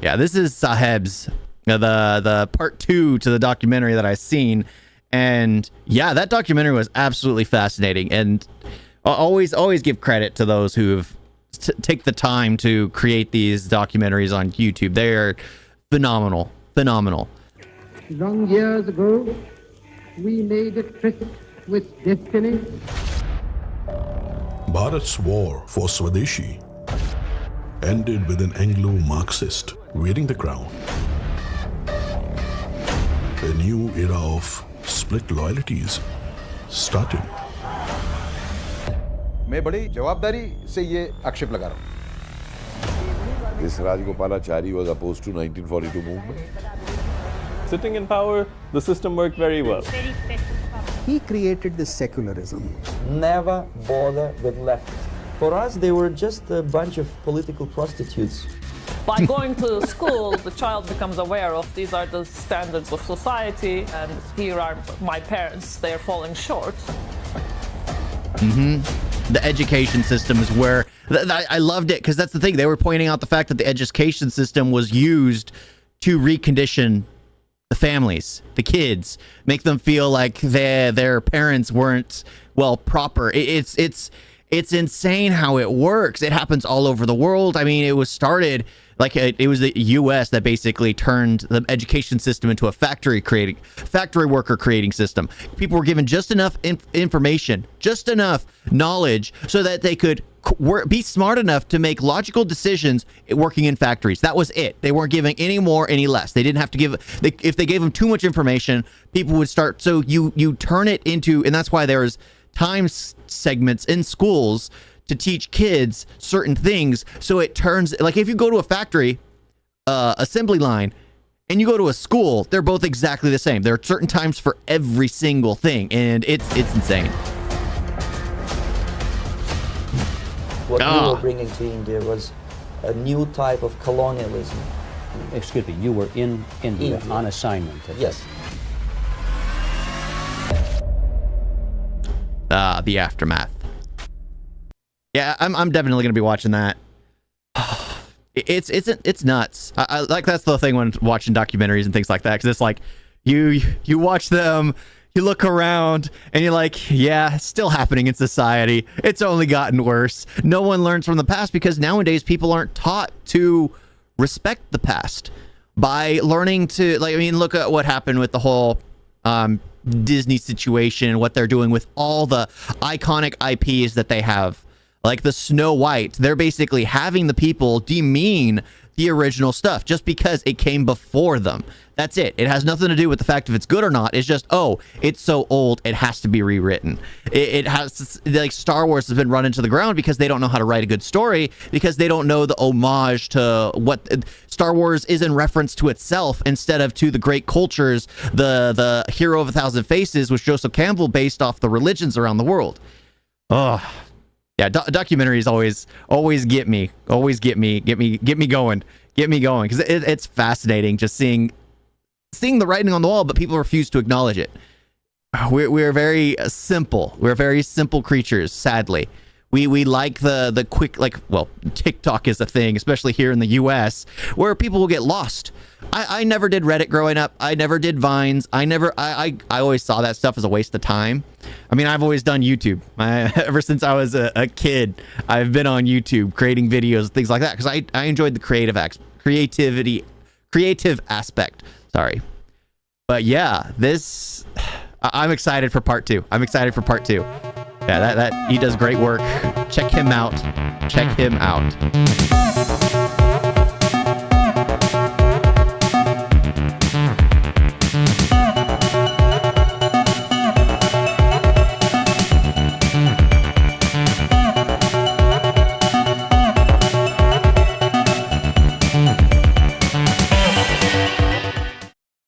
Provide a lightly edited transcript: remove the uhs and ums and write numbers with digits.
Yeah, this is Sahebs, the part 2 to the documentary that I seen. And yeah, that documentary was absolutely fascinating. And I'll always give credit to those who've take the time to create these documentaries on YouTube. They're phenomenal. Long years ago, we made a tryst with destiny. Bharat's war for Swadeshi ended with an Anglo-Marxist winning the crown. A new era of split loyalties started. मैं बड़ी जवाबदारी से ये आक्षेप लगा रहा हूँ. This Rajagopalachari was opposed to 1942 movement. Sitting in power, the system worked very well. He created this secularism. Never bother with leftists. For us, they were just a bunch of political prostitutes. By going to school, the child becomes aware of these are the standards of society, and here are my parents, they're falling short. The education system is where I loved it, because that's the thing. They were pointing out the fact that the education system was used to recondition the families, the kids, make them feel like their parents weren't proper. It's insane how it works. It happens all over the world. I mean, it was started like it was the U.S. that basically turned the education system into a factory worker creating system. People were given just enough information, just enough knowledge, so that they could be smart enough to make logical decisions working in factories. That was it. They weren't giving any more, any less. They didn't have to give. If they gave them too much information, people would start. So you turn it into, and that's why there's time segments in schools to teach kids certain things, so it turns, like if you go to a factory assembly line and you go to a school, they're both exactly the same. There are certain times for every single thing, and it's insane. What we were bringing to India was a new type of colonialism. Excuse me, you were in India on assignment. Yes. The aftermath. Yeah, I'm definitely gonna be watching that. It's nuts. I like, that's the thing when watching documentaries and things like that, because it's like you watch them, you look around, and you're like, yeah, it's still happening in society. It's only gotten worse. No one learns from the past, because nowadays people aren't taught to respect the past by learning to, like, I mean, look at what happened with the whole Disney situation and what they're doing with all the iconic IPs that they have. Like the Snow White, they're basically having the people demean the original stuff just because it came before them. That's it. It has nothing to do with the fact if it's good or not. It's just, oh, it's so old, it has to be rewritten. It has, like, Star Wars has been run into the ground because they don't know how to write a good story, because they don't know the homage to what Star Wars is in reference to itself instead of to the great cultures, the Hero of a Thousand Faces, which Joseph Campbell based off the religions around the world. Oh. Yeah, documentaries always get me going, because it's fascinating just seeing the writing on the wall, but people refuse to acknowledge it. We're very simple. We're very simple creatures, sadly. We like the quick, like, well, TikTok is a thing, especially here in the US, where people will get lost. I never did Reddit growing up. I never did Vines. I always saw that stuff as a waste of time. I mean, I've always done YouTube. Ever since I was a kid, I've been on YouTube creating videos, things like that, because I enjoyed the creative aspect. Sorry. But yeah, I'm excited for part 2. Yeah, that he does great work. Check him out.